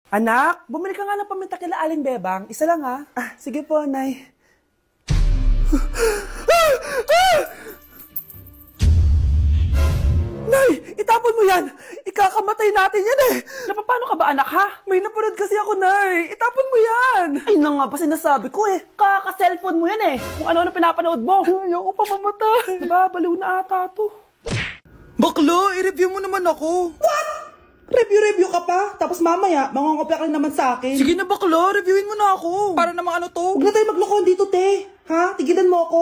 Anak, bumili ka nga ng paminta kila Aling Bebang. Isa lang ha. Sige po, Nay. Nay, itapon mo yan! Ikakamatay natin yan eh! Napapano ka ba anak ha? May napanood kasi ako, Nay! Itapon mo yan! Ay na nga ba sinasabi ko eh! Kaka-cellphone mo yan eh! Kung ano-ano pinapanood mo! Ayoko pa mamatay! Nababaliw na ata to. Bakla, i-review mo naman ako! What? Review ka pa? Tapos mamaya, mangongopya ka naman sa akin. Sige na bakla, reviewin mo na ako! Para namang ano to? Huwag na tayo maglokohan dito, te! Ha? Tigilan mo ako!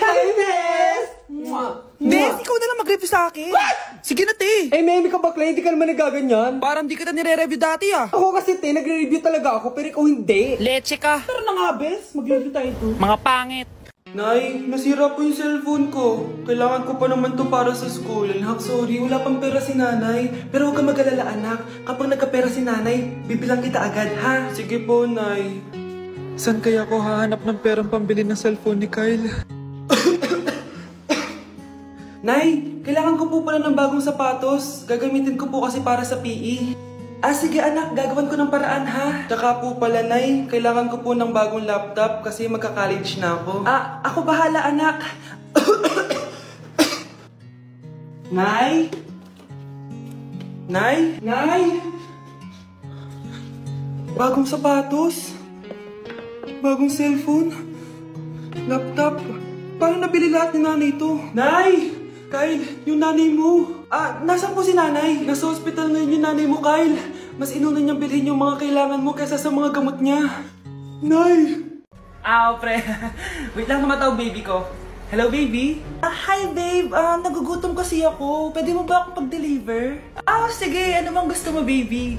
Hi, Bes! Bes, ikaw na lang mag-review sa akin. What? Sige na, te. Meme ka bakla, hindi ka naman nagaganyan. Parang di kita nire-review dati ah. Ako kasi, te, nagre-review talaga ako, pero ikaw hindi. Leche ka. Tara na nga, Bes. Mag-review tayo to. Mga pangit. Nay, nasira po yung cellphone ko. Kailangan ko pa naman to para sa school. Anak, sorry, wala pang pera si nanay. Pero huwag ka mag-alala, anak. Kapag nagka-pera si nanay, bibilang kita agad, ha? Sige po, Nay. Saan kaya ako hahanap ng perang pambili ng cellphone ni Kyle? Nay, kailangan ko po pala ng bagong sapatos. Gagamitin ko po kasi para sa PE. Sige anak, gagawan ko ng paraan ha. Tsaka po pala Nay, kailangan ko po ng bagong laptop kasi magka-college na ako. Ako bahala anak. Nay? Nay? Nay? Bagong sapatos? Bagong cellphone? Laptop? Paano nabili lahat ni nanay ito? Nay! Kyle, yung nanay mo. Nasaan po si nanay? Nasa hospital ngayon yung nanay mo, Kyle. Mas inuna niyang bilhin yung mga kailangan mo kaysa sa mga gamot niya. Nay! Pre. Wait lang, tumatawag baby ko. Hello, baby? Hi, babe. Nagugutom kasi ako. Pwede mo ba akong pag-deliver? Sige. Ano bang gusto mo, baby?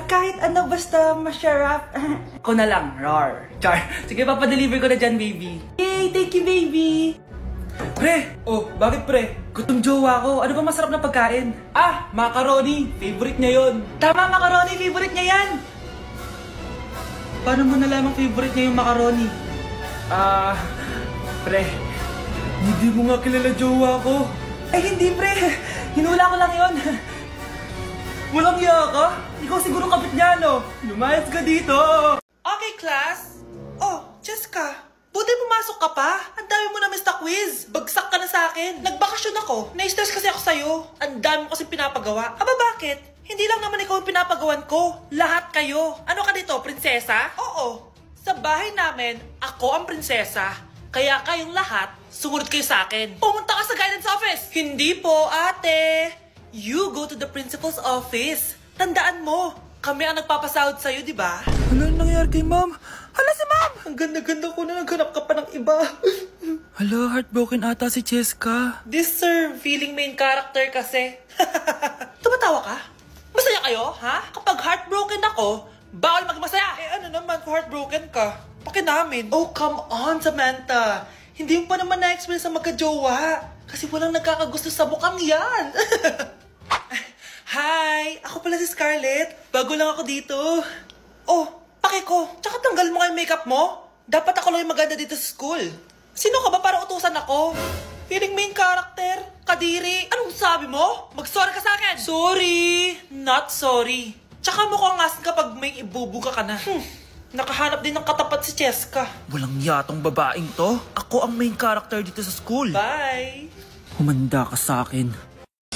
Kahit ano, basta masarap. Ako na lang. Roar. Char. Sige, papadeliver ko na dyan, baby. Yay! Thank you, baby! Pre! Bakit pre? Gutom jowa ko. Ano ba masarap na pagkain? Macaroni. Favorite niya yon. Tama, macaroni. Favorite niya yan. Paano mo nalamang favorite niya yung macaroni? Pre. Hindi mo nga kilala jowa ko. Hindi pre. Hinula ko lang yon. Walang iya ka? Ikaw siguro kapit niya, no? Lumayas ka dito. Okay, class. Jessica. Buti pumasok ka pa. Ang dami mo na mista quiz. Bagsak ka na sa akin. Nagbakasyon ako. Na-stress kasi ako sa'yo. Ang dami mo kasi pinapagawa. Bakit? Hindi lang naman ikaw ang pinapagawan ko. Lahat kayo. Ano ka dito, prinsesa? Oo. Sa bahay namin, ako ang prinsesa. Kaya kayong lahat, sumunod kayo sa akin. Pumunta ka sa guidance office. Hindi po, ate. You go to the principal's office. Tandaan mo, kami ang nagpapasahod sa'yo, di ba? Ano nangyari kay ma'am? Hala si ma'am! Ang ganda-ganda ko na naghanap ka pa ng iba. Hala, heartbroken ata si Cheska. This sir, feeling main character kasi. Tumatawa ka? Masaya kayo, ha? Kapag heartbroken ako, bawal maging masaya. Ano naman kung heartbroken ka? Pakinamin. Oh, come on, Samantha. Hindi mo pa naman na-experience sa magka-jowa. Kasi walang nagkakagusto sa mukhang yan. Hi! Ako pala si Scarlett. Bago lang ako dito. Pake ko. Tsaka tanggal mo yung makeup mo. Dapat ako lang yung maganda dito sa school. Sino ka ba para utusan ako? Feeling main character? Kadiri? Anong sabi mo? Mag-sorry ka sa akin. Sorry. Not sorry. Tsaka mukhang asin kapag may ibubuga ka na. Nakahanap din ng katapat si Cheska. Walang yatong babaeng to. Ako ang main character dito sa school. Bye! Humanda ka sa akin.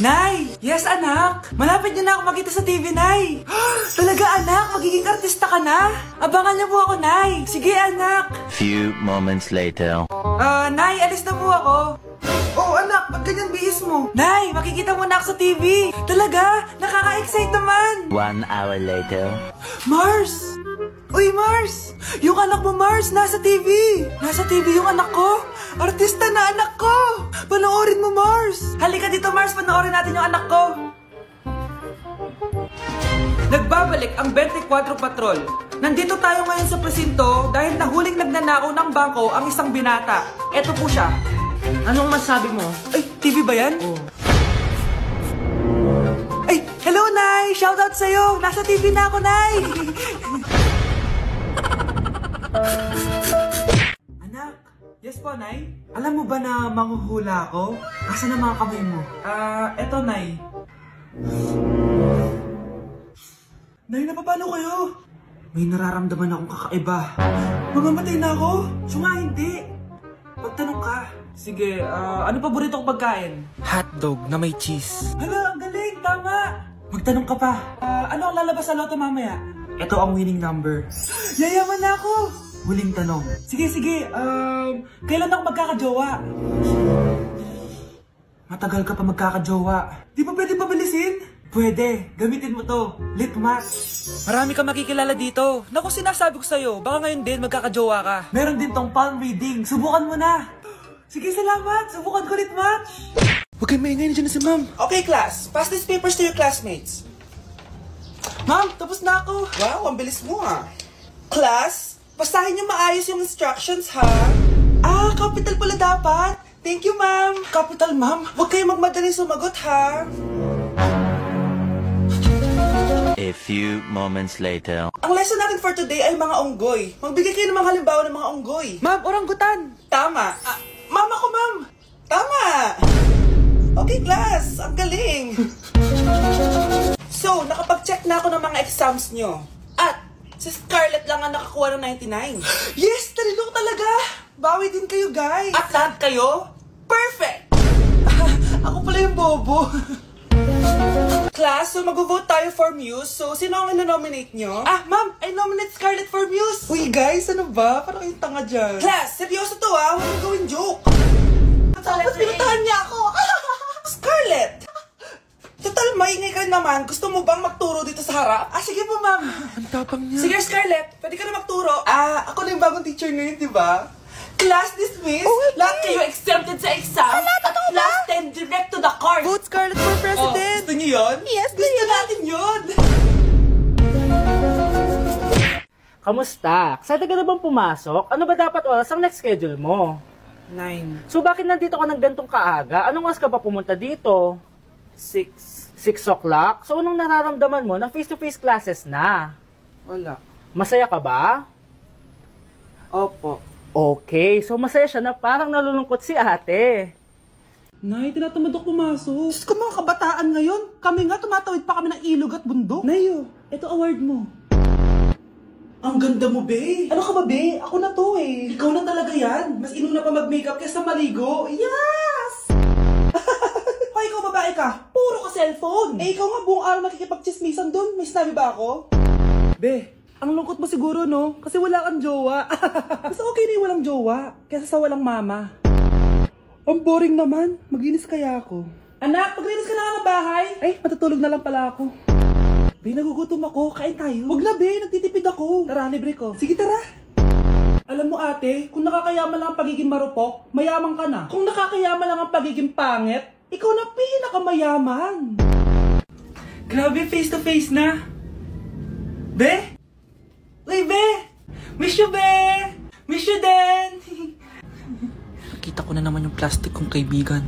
Nay! Yes, anak! Malapit niyo na ako makita sa TV, Nay! Talaga, anak! Magiging artista ka na! Abangan niyo po ako, Nay! Sige, anak! Few moments later. Nay, alis na po ako! Anak! Ba't ganyan bihis mo? Nay! Makikita mo na ako sa TV! Talaga! Nakaka-excite naman! 1 hour later. Mars! Uy, Mars! Yung anak mo, Mars, nasa TV! Nasa TV yung anak ko! Artista na anak ko! Panoorin mo, Mars! Halika dito, Mars! Panoorin natin yung anak ko! Nagbabalik ang 24 Patrol. Nandito tayo ngayon sa presinto dahil nahuling nagnanakaw ng bangko ang isang binata. Eto po siya. Anong masabi mo? Ay, TV ba yan? Ay, hello, Nay! Shoutout sa'yo! Nasa TV na ako, Nay! Anak, yes po, Nay? Alam mo ba na manghuhula ako? Asan na mga kamay mo? Eto, Nay. Nay, napapano kayo? May nararamdaman akong kakaiba. Mamamatay na ako? Siya nga hindi. Magtanong ka. Sige, ano paborito kong pagkain? Hotdog na may cheese. Hala, ang galing! Tama! Magtanong ka pa. Ano ang lalabas sa loto mamaya? Ito ang winning number. Yayaman na ako! Huling tanong. Sige, kailan ako magkakajowa? Matagal ka pa magkakajowa. Di ba pwede pabilisin? Pwede. Gamitin mo to. Litmat. Marami ka makikilala dito. Naku, sinasabi ko sa'yo, baka ngayon din magkakajowa ka. Meron din tong palm reading. Subukan mo na. Sige, salamat. Subukan ko Litmat. Huwag kayong maingay, nandiyan na si ma'am. Okay, class. Pass these papers to your classmates. Ma'am, tapos na ako. Wow, ang bilis mo ah. Class, basahin niyo maayos yung instructions ha. Capital pala dapat. Thank you, ma'am. Capital, ma'am. Huwag kayong magmadaling sumagot ha. A few moments later. Ang lesson natin for today ay mga unggoy. Magbigay kayo ng mga halimbawa ng mga unggoy. Ma'am, oranggutan. Tama. Mama ko, ma'am. Tama. Okay, class. Ang galing. So, nakapag-check na ako ng mga exams nyo. At, si Scarlett lang ang nakakuha ng 99. Yes, talino ko talaga. Bawi din kayo, guys. At lahat kayo, perfect! Ako pala yung bobo. Class, so mag-vote tayo for Muse. So, sino ang ino-nominate nyo? Ma'am, I nominate Scarlett for Muse. Uy, guys, ano ba? Parang yung tanga dyan. Class, seryoso to ah. Huwag mong gawin joke. Tapos pinuntahan niya ako. Scarlett! Total, maingay ka rin naman. Gusto mo bang magturo dito sa harap? Sige po, ma'am. Ang tapang niya. Sige, Scarlett. Pwede ka na magturo. Ako na yung bagong teacher ngayon, di ba? Class dismissed. Lahat kayo exempted sa exam. At last 10 direct to the court. Vote Scarlett for president! Gusto niyo yun? Yes, Gusto natin yun. Kamusta? Excited ka na bang pumasok? Ano ba dapat oras ang next schedule mo? 9, So bakit nandito ka ng gantong kaaga? Anong oras ka pa pumunta dito? 6. 6 o'clock? So anong nararamdaman mo na face-to-face classes na? Wala. Masaya ka ba? Opo. Okay, so masaya siya na parang nalulungkot si ate. Nay, tinatamad ako pumasok. Diyos ko, mga kabataan ngayon. Kami nga, tumatawid pa kami ng ilog at bundok. Nayo, ito award mo. Ang ganda mo, be. Ano ka ba, be? Ako na to eh. Ikaw na talaga yan. Mas inuna pa mag-makeup kaysa maligo. Yes! Hoy, ikaw babae ka. Puro ka cellphone. Ikaw nga buong araw nakikipag-chismisan doon. May sinabi ba ako? Be, ang lungkot mo siguro, no? Kasi wala kang jowa. Mas okay na yung walang jowa kaysa sa walang mama. Ang boring naman. Maglinis kaya ako. Anak, maglinis ka na nga ng bahay. Ay, matutulog na lang pala ako. Be, nagugutom ako. Kain tayo. Huwag na, be. Nagtitipid ako. Tara, libre ko. Sige, tara. Alam mo, ate, kung nakakayaman lang ang pagiging marupok, mayaman ka na. Kung nakakayaman lang ang pagiging pangit, ikaw na pinakamayaman. Grabe, face to face na. Be? Uy, be! Miss you, be! Miss you din! Nakita ko na naman yung plastic kong kaibigan.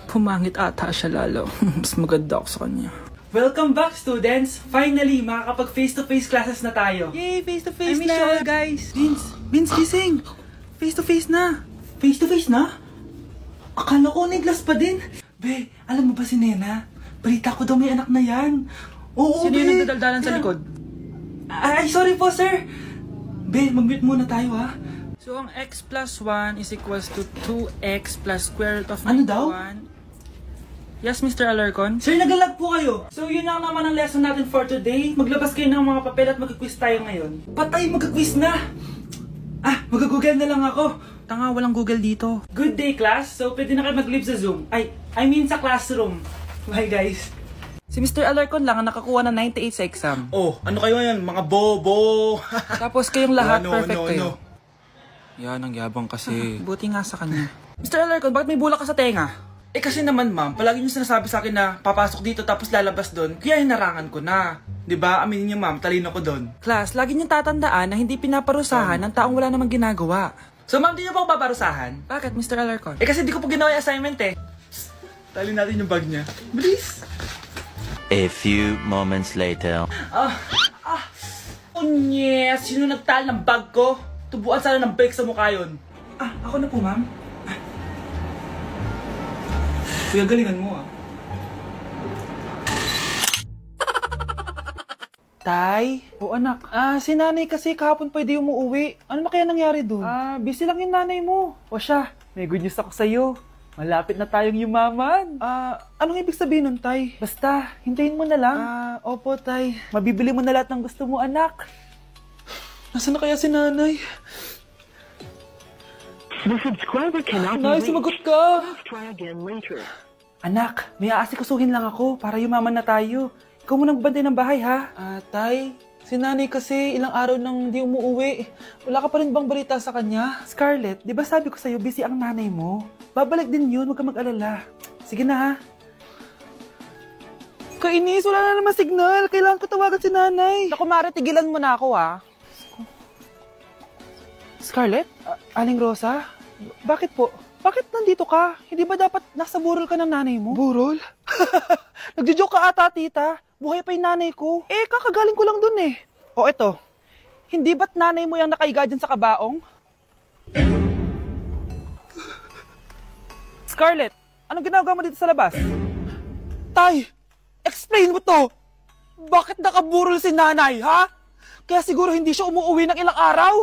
Pumangit ata siya lalo. Mas maganda ako sa kanya. Welcome back, students! Finally, makakapag face-to-face classes na tayo. Yay! Face to face I miss you all, guys! Vince, gising! Face-to-face na! Face-to-face na? Akala ko neglas pa din. Be, alam mo ba si Nena? Balita ko daw may anak na yan. Oo, Sino be! yung nagdadaldalan sa likod? Ay, sorry po, sir! Be, mag-mute muna tayo, ha? So, ang x plus 1 is equals to 2x plus square root of Ano daw? 91. Yes, Mr. Alarcon? Sir, nagalag po kayo. So, yun lang naman ang lesson natin for today. Maglabas kayo ng mga papel at mag-quiz tayo ngayon. Patay, mag-quiz na! Mag-google na lang ako. Tanga, walang Google dito. Good day, class. So, pwede na kayo mag-leave sa Zoom. I mean sa classroom. Bye, guys. Si Mr. Alarcon lang ang nakakuha ng 98 sa exam. Oh, ano kayo yan? Mga bobo. Tapos kayong lahat No, perfect no, kayo. no. Yan, ang yabang kasi. Buti nga sa kanya. Mr. Alarcon, bakit may bulak ka sa tenga? Kasi naman ma'am, palagi niyo sinasabi sa akin na papasok dito tapos lalabas doon. Kaya hinarangan ko na. 'Di ba? Aminin niyo ma'am, talino ko doon. Class, lagi niyong tatandaan na hindi pinaparusahan ng taong wala namang ginagawa. So ma'am, di niyo pa ako paparusahan? Bakit, Mr. Alarcon? Kasi di ko pa ginawa yung assignment eh. Tali natin yung bag niya. Bilis! A few moments later. Unyes! Sino nagtal ng bag ko? Tubuan sana ng bag sa mukha yun. Ako na po, ma'am. Kuya, galingan mo, Tay? O anak, si nanay kasi kahapon pwede umuwi. Ano na kaya nangyari doon? Busy lang yung nanay mo. O siya, may good news ako sa'yo. Malapit na tayong yumaman. Anong ibig sabihin nun, Tay? Basta, hintayin mo na lang. Opo, Tay. Mabibili mo na lahat ng gusto mo, anak. Nasaan na kaya si nanay? The subscriber cannot be Nay, reached. sumagot ka. Please try again later. Anak, may aasikasuhin lang ako para yumaman na tayo. Ikaw munang bantay ng bahay, ha? Tay, si nanay kasi ilang araw nang di umuwi. Wala ka pa rin bang balita sa kanya? Scarlett, di ba sabi ko sa'yo busy ang nanay mo? Babalik din yun, huwag ka mag-alala. Sige na, ha? Kainis, wala na naman signal. Kailangan ko tawagan si nanay. Naku, Mare, tigilan mo na ako, ha? Scarlett? Aling Rosa? Bakit po? Bakit nandito ka? Hindi ba dapat nasa burol ka ng nanay mo? Burol? Nagjo-joke ka ata, tita. Buhay pa yung nanay ko. Kakagaling ko lang dun eh. O eto, hindi ba't nanay mo yung nakaiga dyan sa kabaong? Scarlett, anong ginagawa mo dito sa labas? Tay, explain mo to. Bakit nakaburol si nanay, ha? Kaya siguro hindi siya umuwi ng ilang araw?